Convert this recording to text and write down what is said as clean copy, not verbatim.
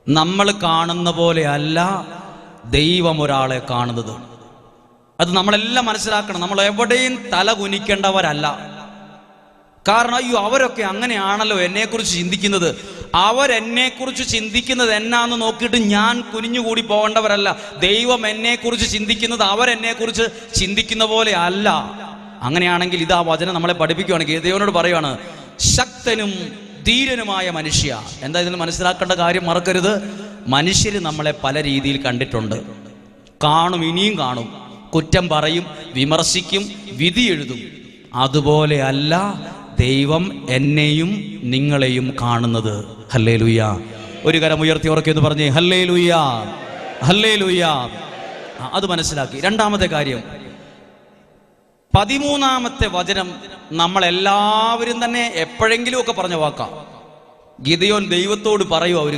നമ്മൾ കാണുന്ന പോലെ അല്ല ദൈവം ഒരാളെ കാണുന്നത്. അത് നമ്മളെല്ലാം മനസ്സിലാക്കണം. നമ്മൾ എവിടെയും തല കുനിക്കേണ്ടവരല്ല. കാരണം അയ്യോ അവരൊക്കെ അങ്ങനെയാണല്ലോ എന്നെക്കുറിച്ച് ചിന്തിക്കുന്നത്, അവരെന്നെക്കുറിച്ച് ചിന്തിക്കുന്നത് എന്നാന്ന് നോക്കിയിട്ട് ഞാൻ കുനിഞ്ഞുകൂടി പോകേണ്ടവരല്ല. ദൈവം എന്നെക്കുറിച്ച് ചിന്തിക്കുന്നത് അവരെന്നെക്കുറിച്ച് ചിന്തിക്കുന്ന പോലെ അല്ല. അങ്ങനെയാണെങ്കിൽ ഇതാ വചനം നമ്മളെ പഠിപ്പിക്കുകയാണ്. ഗിദെയോനോട് പറയുകയാണ്, ശക്തനും ധീരനുമായ മനുഷ്യ. എന്താ ഇതിൽ മനസ്സിലാക്കേണ്ട കാര്യം മറക്കരുത്. മനുഷ്യർ നമ്മളെ പല രീതിയിൽ കണ്ടിട്ടുണ്ട്, കാണും, ഇനിയും കാണും, കുറ്റം പറയും, വിമർശിക്കും, വിധി എഴുതും. അതുപോലെ അല്ല ദൈവം എന്നെയും നിങ്ങളെയും കാണുന്നത്. ഹല്ലേലൂയ. ഒരു കരം ഉയർത്തി ഉറക്കെന്ന് പറഞ്ഞേ ഹല്ലേലൂയ, ഹല്ലേലൂയ. അത് മനസ്സിലാക്കി. രണ്ടാമത്തെ കാര്യം, 13-ാമത്തെ വചനം നമ്മളെല്ലാവരും തന്നെ എപ്പോഴെങ്കിലും ഒക്കെ പറഞ്ഞ വാക്കാ. ഗിദെയോൻ ദൈവത്തോട് പറയുക ഒരു